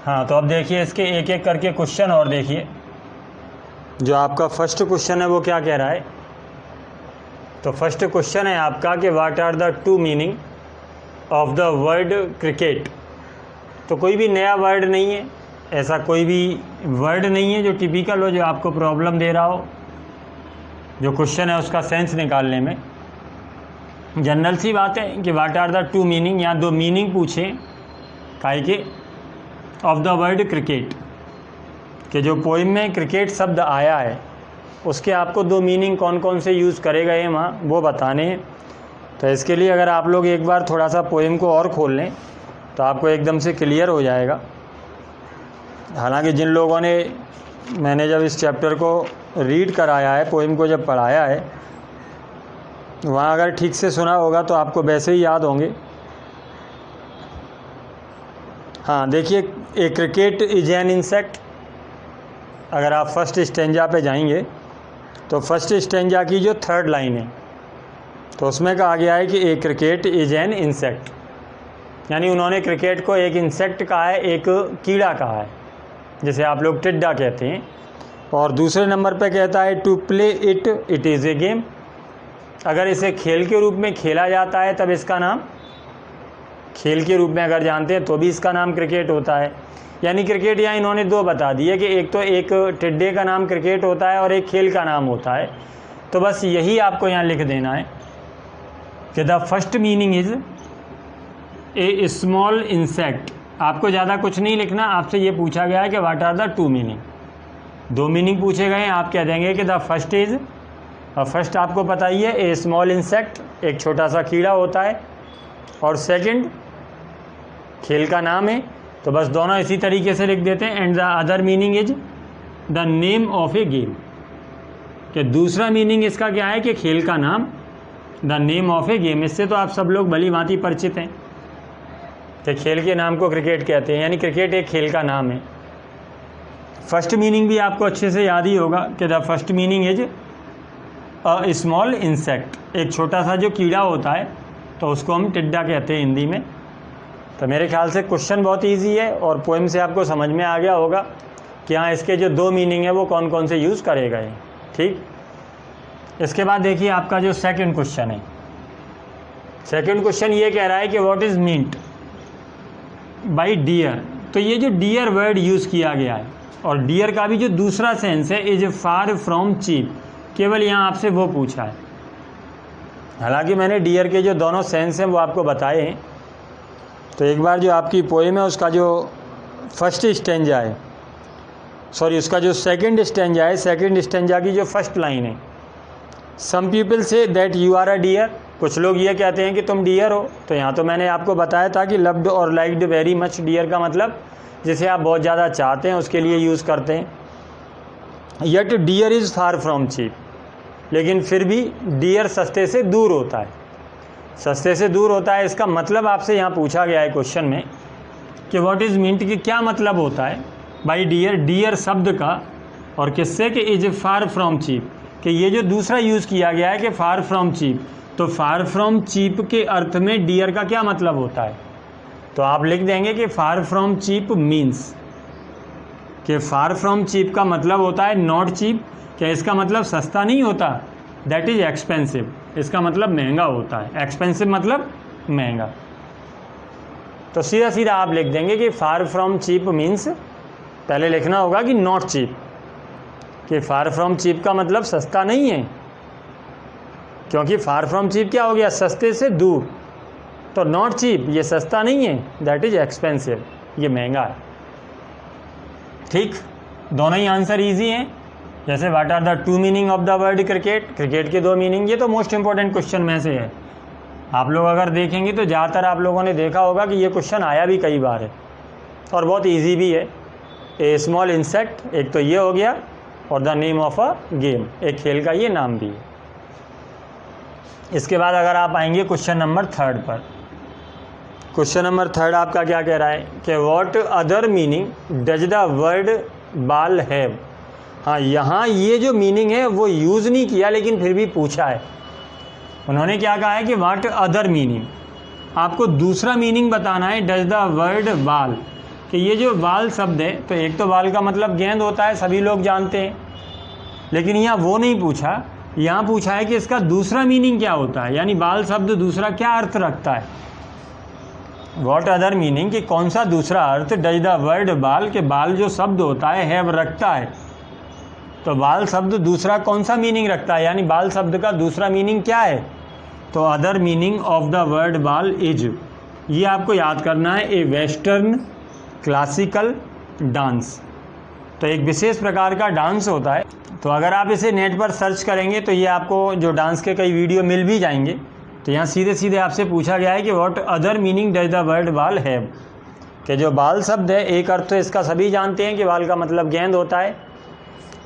हाँ, तो अब देखिए इसके एक एक करके क्वेश्चन और देखिए। जो आपका फर्स्ट क्वेश्चन है वो क्या कह रहा है। तो फर्स्ट क्वेश्चन है आपका कि what are the two meaning of the word cricket. तो कोई भी नया वर्ड नहीं है, ऐसा कोई भी वर्ड नहीं है जो टिपिकल हो, जो आपको प्रॉब्लम दे रहा हो जो क्वेश्चन है उसका सेंस निकालने में। जनरल सी बात है कि what are the two meaning, या दो मीनिंग पूछें काहे के ऑफ द वर्ड क्रिकेट, कि जो पोइम में क्रिकेट शब्द आया है उसके आपको दो मीनिंग कौन कौन से यूज़ करे गए हैं वहाँ वो बताने हैं। तो इसके लिए अगर आप लोग एक बार थोड़ा सा पोइम को और खोल लें तो आपको एकदम से क्लियर हो जाएगा। हालांकि जिन लोगों ने, मैंने जब इस चैप्टर को रीड कराया है, पोइम को जब पढ़ाया है, वहाँ अगर ठीक से सुना होगा तो आपको वैसे ही याद होंगे। हाँ देखिए, ए क्रिकेट इज एन इंसेक्ट। अगर आप फर्स्ट स्टेंजा पे जाएंगे तो फर्स्ट स्टेंजा की जो थर्ड लाइन है तो उसमें कहा गया है कि ए क्रिकेट इज एन इंसेक्ट, यानी उन्होंने क्रिकेट को एक इंसेक्ट कहा है, एक कीड़ा कहा है, जिसे आप लोग टिड्डा कहते हैं। और दूसरे नंबर पे कहता है to play it, it is a game. अगर इसे खेल के रूप में खेला जाता है तब इसका नाम, खेल के रूप में अगर जानते हैं तो भी इसका नाम क्रिकेट होता है। यानी क्रिकेट यहाँ इन्होंने दो बता दिए कि एक तो एक टिड्डे का नाम क्रिकेट होता है और एक खेल का नाम होता है। तो बस यही आपको यहाँ लिख देना है कि the first meaning is a small insect. आपको ज़्यादा कुछ नहीं लिखना, आपसे ये पूछा गया है कि what are the two meaning. दो मीनिंग पूछे गए हैं, आप कह देंगे कि द फर्स्ट इज़, और फर्स्ट आपको पता ही है ए स्मॉल इंसेक्ट, एक छोटा सा कीड़ा होता है, और सेकंड खेल का नाम है। तो बस दोनों इसी तरीके से लिख देते हैं। And the other meaning is the name of A game, कि दूसरा मीनिंग इसका क्या है कि खेल का नाम, the name of A game. इससे तो आप सब लोग भली भांति परिचित हैं कि खेल के नाम को क्रिकेट कहते हैं, यानी क्रिकेट एक खेल का नाम है। फर्स्ट मीनिंग भी आपको अच्छे से याद ही होगा कि the first meaning is a small insect, एक छोटा सा जो कीड़ा होता है तो उसको हम टिड्डा कहते हैं हिंदी में। तो मेरे ख्याल से क्वेश्चन बहुत इजी है और पोएम से आपको समझ में आ गया होगा कि हाँ इसके जो दो मीनिंग है वो कौन कौन से यूज़ करे गए। ठीक, इसके बाद देखिए आपका जो सेकंड क्वेश्चन है। सेकंड क्वेश्चन ये कह रहा है कि what is meant by dear. तो ये जो डियर वर्ड यूज़ किया गया है, और डियर का भी जो दूसरा सेंस है इज फार फ्रॉम चीप, केवल यहाँ आपसे वो पूछा है। हालांकि मैंने डियर के जो दोनों सेंस हैं वो आपको बताए हैं। तो एक बार जो आपकी पोएम है उसका जो फर्स्ट स्टेंजा है, सॉरी उसका जो सेकंड स्टेंजा है, सेकंड स्टेंजा की जो फर्स्ट लाइन है, some people say that you are a dear. कुछ लोग ये कहते हैं कि तुम डियर हो। तो यहाँ तो मैंने आपको बताया था कि लव्ड और लाइक्ड वेरी मच, डियर का मतलब जिसे आप बहुत ज़्यादा चाहते हैं उसके लिए यूज़ करते हैं। Yet dear is far from cheap, लेकिन फिर भी डियर सस्ते से दूर होता है, सस्ते से दूर होता है। इसका मतलब आपसे यहाँ पूछा गया है क्वेश्चन में कि व्हाट इज़ मीन्ट, कि क्या मतलब होता है बाई डियर, डियर शब्द का, और किससे कि इज फार फ्रॉम चीप, कि ये जो दूसरा यूज़ किया गया है कि फार फ्रॉम चीप, तो फार फ्रॉम चीप के अर्थ में डियर का क्या मतलब होता है। तो आप लिख देंगे कि फार फ्रॉम चीप मीन्स, कि फार फ्रॉम चीप का मतलब होता है नॉट चीप, क्या इसका मतलब सस्ता नहीं होता, दैट इज़ एक्सपेंसिव, इसका मतलब महंगा होता है। एक्सपेंसिव मतलब महंगा। तो सीधा सीधा आप लिख देंगे कि फार फ्रॉम चीप मीन्स, पहले लिखना होगा कि नॉट चीप, कि फार फ्रॉम चीप का मतलब सस्ता नहीं है, क्योंकि फार फ्रॉम चीप क्या हो गया, सस्ते से दूर। तो नॉट चीप ये सस्ता नहीं है, दैट इज़ एक्सपेंसिव ये महंगा है। ठीक, दोनों ही आंसर ईजी हैं। जैसे what are the two meaning of the word cricket, cricket के दो मीनिंग, ये तो मोस्ट इंपॉर्टेंट क्वेश्चन में से है। आप लोग अगर देखेंगे तो ज़्यादातर आप लोगों ने देखा होगा कि ये क्वेश्चन आया भी कई बार है और बहुत इजी भी है। ए स्मॉल इंसेक्ट एक तो ये हो गया, और the name of a game, एक खेल का ये नाम भी है। इसके बाद अगर आप आएंगे क्वेश्चन नंबर थर्ड पर, क्वेश्चन नंबर थर्ड आपका क्या कह रहा है कि what other meaning does the word बाल हैव। हाँ, यहाँ ये जो मीनिंग है वो यूज़ नहीं किया, लेकिन फिर भी पूछा है। उन्होंने क्या कहा है कि व्हाट अदर मीनिंग, आपको दूसरा मीनिंग बताना है डज द वर्ड बाल, कि ये जो बाल शब्द है, तो एक तो बाल का मतलब गेंद होता है, सभी लोग जानते हैं, लेकिन यहाँ वो नहीं पूछा, यहाँ पूछा है कि इसका दूसरा मीनिंग क्या होता है, यानी बाल शब्द दूसरा क्या अर्थ रखता है। वॉट अदर मीनिंग, कि कौन सा दूसरा अर्थ डज द वर्ड बाल, के बाल जो शब्द होता है हैव रखता है। तो बाल शब्द दूसरा कौन सा मीनिंग रखता है, यानी बाल शब्द का दूसरा मीनिंग क्या है। तो other meaning of the word बाल इज, ये आपको याद करना है, ए वेस्टर्न क्लासिकल डांस। तो एक विशेष प्रकार का डांस होता है। तो अगर आप इसे नेट पर सर्च करेंगे तो ये आपको जो डांस के कई वीडियो मिल भी जाएंगे। तो यहाँ सीधे सीधे आपसे पूछा गया है कि what other meaning does the word बाल हैव, कि जो बाल शब्द है एक अर्थ तो इसका सभी जानते हैं कि बाल का मतलब गेंद होता है,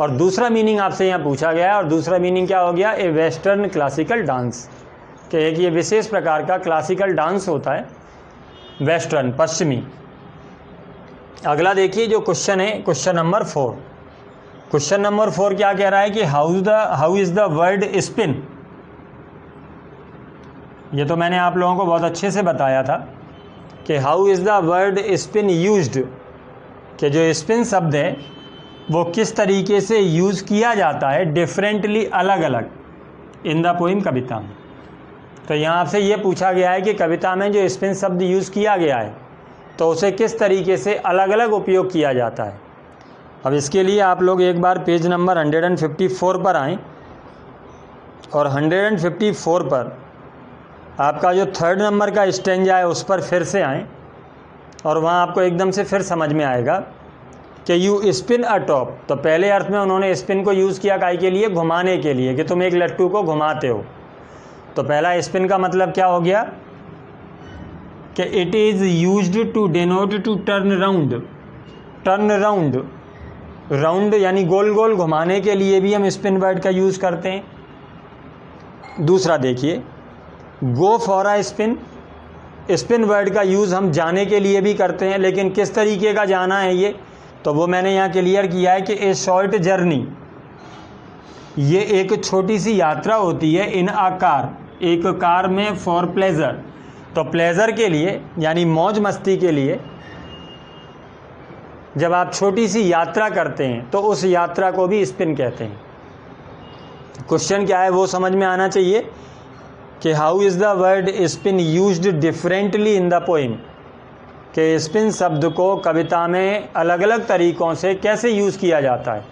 और दूसरा मीनिंग आपसे यहाँ पूछा गया है, और दूसरा मीनिंग क्या हो गया, ए वेस्टर्न क्लासिकल डांस, कि एक ये विशेष प्रकार का क्लासिकल डांस होता है, वेस्टर्न पश्चिमी। अगला देखिए जो क्वेश्चन है, क्वेश्चन नंबर 4। क्वेश्चन नंबर 4 क्या कह रहा है कि how is the word spin. ये तो मैंने आप लोगों को बहुत अच्छे से बताया था कि how is the word spin used, कि जो स्पिन शब्द है वो किस तरीके से यूज़ किया जाता है डिफरेंटली, अलग अलग, इन द पोइम, कविता में। तो यहाँ आपसे ये पूछा गया है कि कविता में जो स्पिन शब्द यूज़ किया गया है तो उसे किस तरीके से अलग अलग उपयोग किया जाता है। अब इसके लिए आप लोग एक बार पेज नंबर 154 पर आएँ, और 154 पर आपका जो 3rd नंबर का स्टेंजा है उस पर फिर से आएँ, और वहाँ आपको एकदम से फिर समझ में आएगा कि यू स्पिन अ टॉप। तो पहले अर्थ में उन्होंने स्पिन को यूज़ किया काहे के लिए, घुमाने के लिए, कि तुम एक लट्टू को घुमाते हो। तो पहला स्पिन का मतलब क्या हो गया कि it is used to denote to turn round. Turn round, round यानी गोल गोल घुमाने के लिए भी हम स्पिन वर्ड का यूज़ करते हैं। दूसरा देखिए, go for a spin. Spin word का यूज़ हम जाने के लिए भी करते हैं, लेकिन किस तरीके का जाना है ये, तो वो मैंने यहाँ क्लियर किया है कि ए शॉर्ट जर्नी, ये एक छोटी सी यात्रा होती है, इन आ कार, एक कार में, फॉर प्लेजर, तो प्लेजर के लिए यानी मौज मस्ती के लिए जब आप छोटी सी यात्रा करते हैं तो उस यात्रा को भी स्पिन कहते हैं। क्वेश्चन क्या है वो समझ में आना चाहिए कि how is the word spin used differently in the poem, कि स्पिन शब्द को कविता में अलग अलग तरीक़ों से कैसे यूज़ किया जाता है।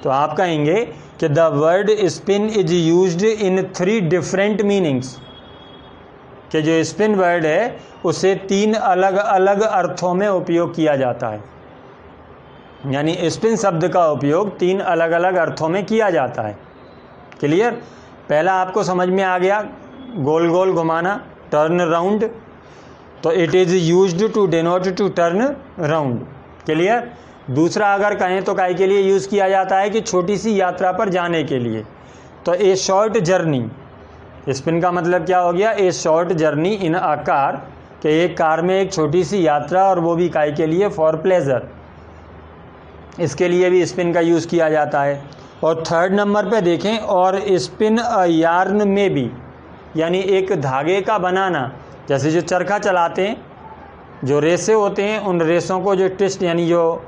तो आप कहेंगे कि the word spin is used in 3 different meanings, कि जो स्पिन वर्ड है उसे 3 अलग अलग अर्थों में उपयोग किया जाता है, यानी स्पिन शब्द का उपयोग 3 अलग अलग अर्थों में किया जाता है। क्लियर। पहला आपको समझ में आ गया, गोल गोल घुमाना, टर्न राउंड, तो it is used to denote to turn round. Clear. दूसरा अगर कहें तो काहे के लिए यूज़ किया जाता है, कि छोटी सी यात्रा पर जाने के लिए, तो ए शॉर्ट जर्नी, स्पिन का मतलब क्या हो गया, ए short journey in a car, कि एक कार में एक छोटी सी यात्रा, और वो भी काहे के लिए, फॉर प्लेजर, इसके लिए भी स्पिन का यूज़ किया जाता है। और 3rd नंबर पे देखें, और स्पिन अ यार्न में भी, यानी एक धागे का बनाना, जैसे जो चरखा चलाते हैं, जो रेसे होते हैं, उन रेसों को जो ट्विस्ट यानी जो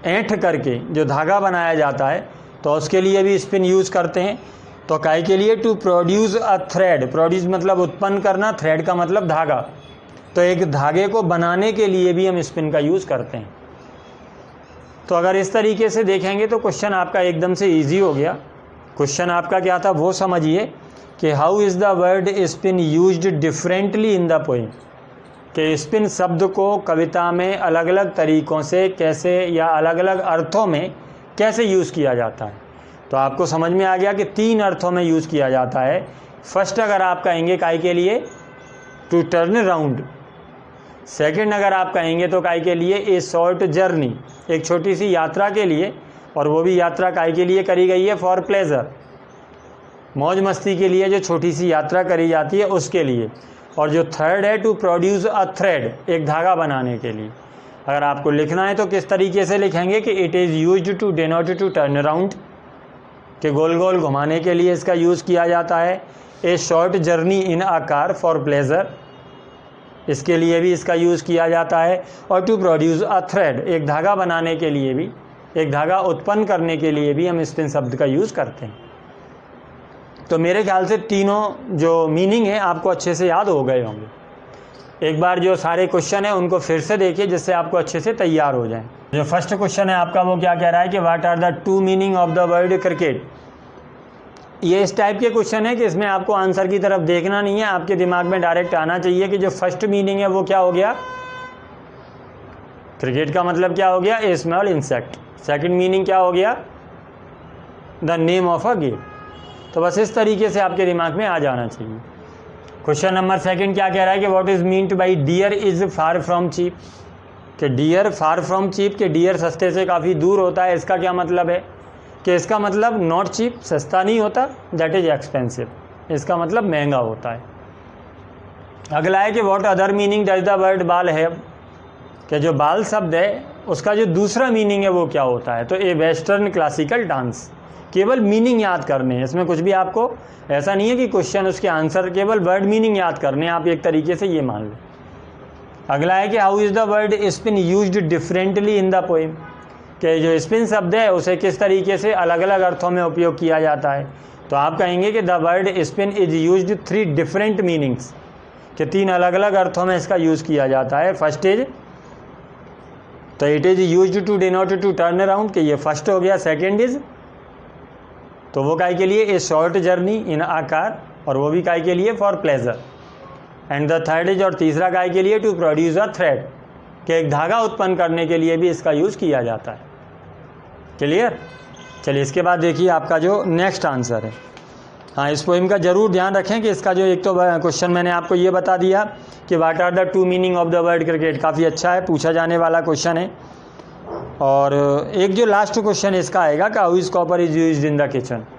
ऐंठ करके जो धागा बनाया जाता है, तो उसके लिए भी स्पिन यूज़ करते हैं। तो काहे के लिए, to produce a thread, produce मतलब उत्पन्न करना, थ्रेड का मतलब धागा, तो एक धागे को बनाने के लिए भी हम स्पिन का यूज़ करते हैं। तो अगर इस तरीके से देखेंगे तो क्वेश्चन आपका एकदम से इजी हो गया। क्वेश्चन आपका क्या था वो समझिए कि how is the word spin used differently in the poem, कि स्पिन शब्द को कविता में अलग अलग तरीक़ों से कैसे या अलग अलग अर्थों में कैसे यूज़ किया जाता है। तो आपको समझ में आ गया कि 3 अर्थों में यूज़ किया जाता है। फर्स्ट अगर आप कहेंगे काहे के लिए, टू टर्न राउंड। सेकंड अगर आप कहेंगे तो काहे के लिए, ए शॉर्ट जर्नी, एक छोटी सी यात्रा के लिए, और वो भी यात्रा काहे के लिए करी गई है, फॉर प्लेजर, मौज मस्ती के लिए जो छोटी सी यात्रा करी जाती है उसके लिए। और जो थर्ड है, टू प्रोड्यूस अ थ्रेड, एक धागा बनाने के लिए। अगर आपको लिखना है तो किस तरीके से लिखेंगे कि it is used to denote to turn around, कि गोल गोल घुमाने के लिए इसका यूज़ किया जाता है। ए short journey in a car for pleasure, इसके लिए भी इसका यूज़ किया जाता है। और टू प्रोड्यूस अ थ्रेड, एक धागा बनाने के लिए भी, एक धागा उत्पन्न करने के लिए भी हम स्पिन शब्द का यूज़ करते हैं। तो मेरे ख्याल से तीनों जो मीनिंग है आपको अच्छे से याद हो गए होंगे। एक बार जो सारे क्वेश्चन है उनको फिर से देखिए जिससे आपको अच्छे से तैयार हो जाए। जो फर्स्ट क्वेश्चन है आपका वो क्या कह रहा है कि what are the two meaning of the word cricket. ये इस टाइप के क्वेश्चन है कि इसमें आपको आंसर की तरफ देखना नहीं है, आपके दिमाग में डायरेक्ट आना चाहिए कि जो फर्स्ट मीनिंग है वो क्या हो गया, क्रिकेट का मतलब क्या हो गया, ए स्मॉल इंसेक्ट। सेकंड मीनिंग क्या हो गया, the name of a game. तो बस इस तरीके से आपके दिमाग में आ जाना चाहिए। क्वेश्चन नंबर सेकंड क्या कह रहा है कि what is meant by dear is far from cheap. कि डियर फार फ्रॉम चीप, कि डियर सस्ते से काफ़ी दूर होता है, इसका क्या मतलब है कि इसका मतलब नॉट चीप, सस्ता नहीं होता, दैट इज एक्सपेंसिव, इसका मतलब महंगा होता है। अगला है कि what other meaning does the word बाल हैव। कि जो बाल शब्द है उसका जो दूसरा मीनिंग है वो क्या होता है, तो ए वेस्टर्न क्लासिकल डांस। केवल मीनिंग याद करने हैं, इसमें कुछ भी आपको ऐसा नहीं है कि क्वेश्चन उसके आंसर, केवल वर्ड मीनिंग याद करने हैं, आप एक तरीके से ये मान लें। अगला है कि how is the word spin used differently in the poem. कि जो स्पिन शब्द है उसे किस तरीके से अलग अलग अर्थों में उपयोग किया जाता है, तो आप कहेंगे कि the word spin is used three different meanings. कि तीन अलग अलग अर्थों में इसका यूज़ किया जाता है। फर्स्ट इज, तो it is used to denote to turn around, कि ये फर्स्ट हो गया। सेकेंड इज, तो वो काय के लिए, a short journey in a car, और वो भी काय के लिए, for pleasure. And the third is, और तीसरा काय के लिए, टू प्रोड्यूस अ थ्रेड, कि एक धागा उत्पन्न करने के लिए भी इसका यूज़ किया जाता है। क्लियर। चलिए इसके बाद देखिए आपका जो नेक्स्ट आंसर है। हाँ, इस पोइम का ज़रूर ध्यान रखें कि इसका जो एक तो क्वेश्चन मैंने आपको ये बता दिया कि what are the two meaning of the word cricket, काफ़ी अच्छा है, पूछा जाने वाला क्वेश्चन है। और एक जो लास्ट क्वेश्चन इसका आएगा कि how is copper is used in the kitchen.